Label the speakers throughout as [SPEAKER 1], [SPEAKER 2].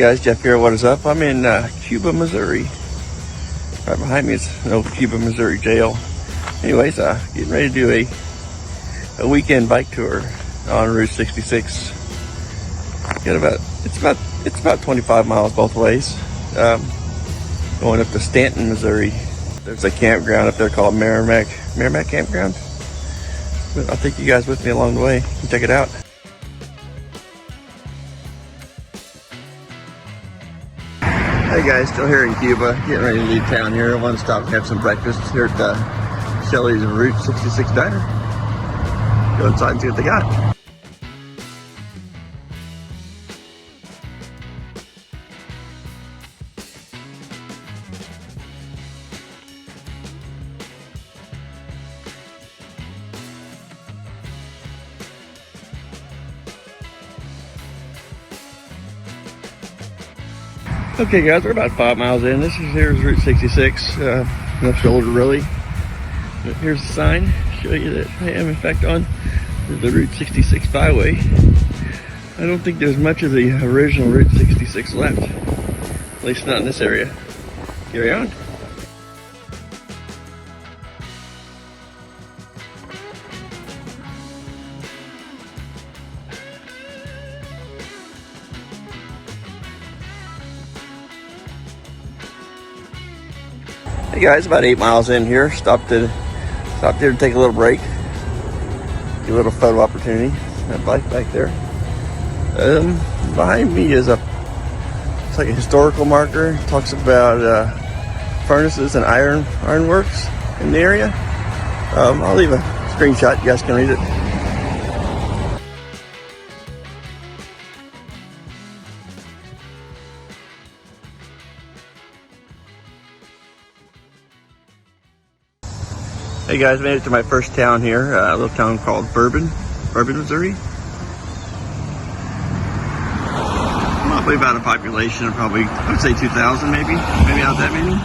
[SPEAKER 1] guys, Jeff here. What is up? I'm in Cuba, Missouri. Right behind me is an old Cuba, Missouri jail. Anyways, getting ready to do a weekend bike tour on Route 66. It's about 25 miles both ways. Going up to Stanton, Missouri. There's a campground up there called Meramac Campground. But I'll take you guys with me along the way and check it out. Hey guys, still here in Cuba, getting ready to leave town here. I want to stop and have some breakfast here at Shelley's and Route 66 Diner. Go inside and see what they got. Okay guys, we're about 5 miles in. Here's Route 66, no shoulder really. But here's the sign, show you that I am in fact on the Route 66 byway. I don't think there's much of the original Route 66 left, at least not in this area. Carry on. Hey guys, about 8 miles in here. Stopped here to take a little break. Get a little photo opportunity. That bike back there. Behind me is it's like a historical marker. It talks about furnaces and ironworks in the area. I'll leave a screenshot. You guys can read it. Hey guys, made it to my first town here, a little town called Bourbon, Missouri. Probably about a population of I would say 2,000 maybe not that many.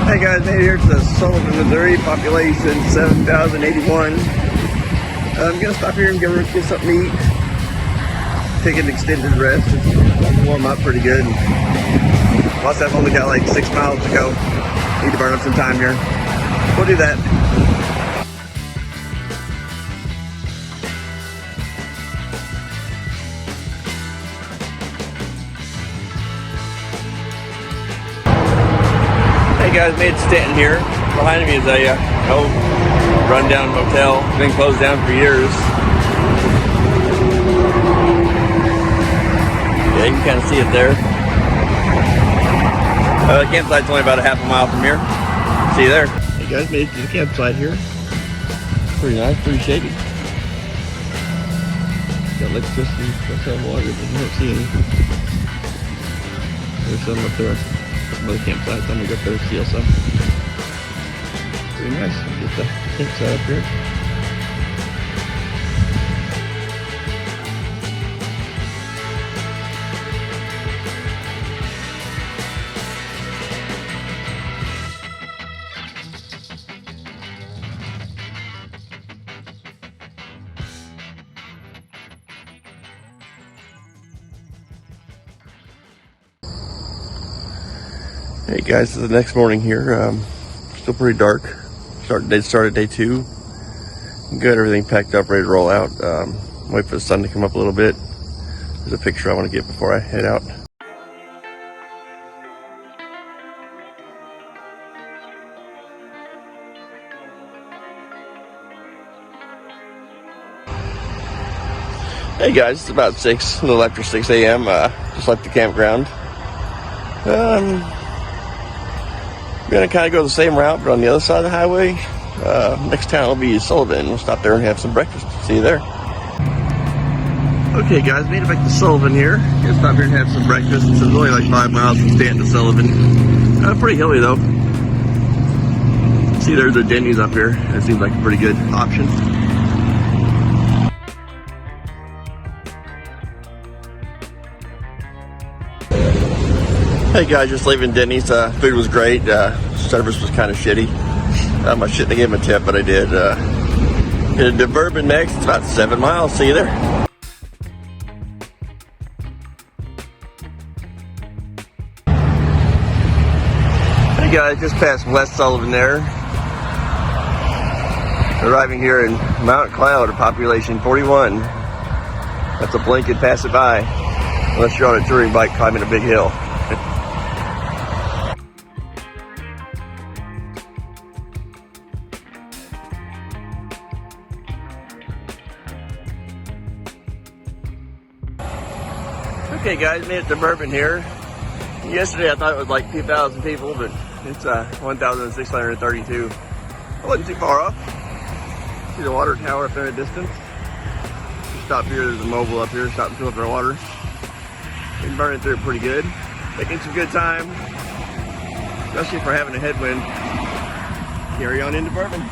[SPEAKER 1] Hey guys, made here to Sullivan, Missouri, population 7,081. I'm gonna stop here and get something to eat. Take an extended rest. It's warm up pretty good. Plus I've only got like 6 miles to go. Need to burn up some time here. We'll do that. guys, made it to Stanton here. Behind me is a old rundown motel. It's been closed down for years. Yeah, you can kind of see it there. The campsite's only about a half a mile from here. See you there. Hey guys, made it to the campsite here. Pretty nice, pretty shady. Got electricity, got some water, but you don't see any. There's some up there. Some other campsites. I'm gonna go up there and steal some. Pretty nice. Get the campsite up here. Hey guys, so the next morning here, still pretty dark. Started day 2. Got everything packed up, ready to roll out. Wait for the sun to come up a little bit. There's a picture I want to get before I head out. Hey guys, it's about 6, a little after 6 a.m. Just left the campground. We're gonna kind of go the same route, but on the other side of the highway. Next town will be Sullivan. We'll stop there and have some breakfast. See you there. Okay guys, made it back to Sullivan here. Gonna stop here and have some breakfast. It's only like 5 miles from Stanton to Sullivan. Pretty hilly though. See, there's a Denny's up here. That seems like a pretty good option. Hey guys, just leaving Denny's. Food was great. Service was kind of shitty. I shouldn't have given him a tip, but I did. Headed to Bourbon next. It's about 7 miles. See you there. Hey guys, just past West Sullivan there. Arriving here in Mount Cloud, population 41. That's a blink and pass it by. Unless you're on a touring bike climbing a big hill. Okay guys, made it to Bourbon here. Yesterday I thought it was like 2,000 people, but it's 1,632. I wasn't too far off. See the water tower up there in the distance. Just stop here, there's a mobile up here, stop and fill up their water. Been burning through it pretty good. Taking some good time, especially for having a headwind. Carry on into Bourbon.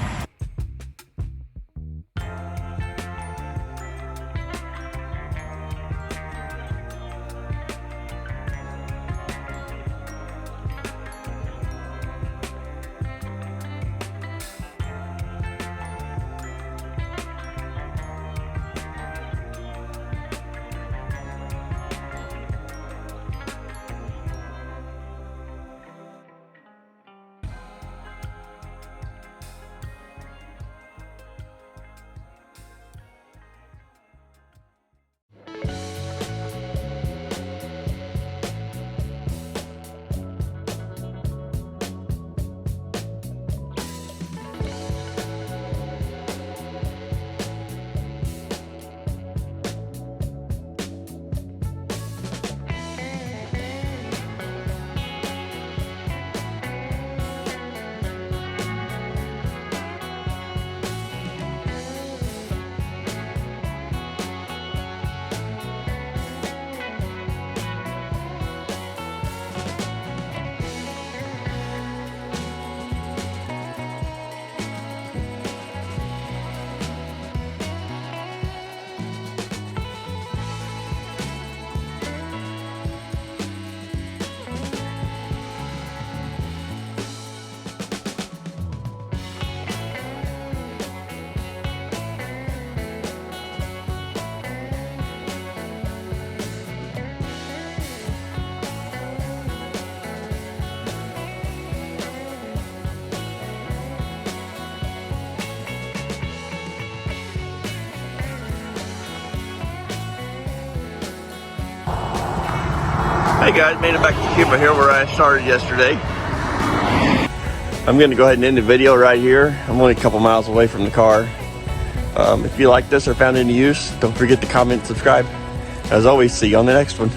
[SPEAKER 1] Hey guys, made it back to Cuba here where I started yesterday. I'm going to go ahead and end the video right here. I'm only a couple miles away from the car. If you like this or found any use, don't forget to comment and subscribe. As always, see you on the next one.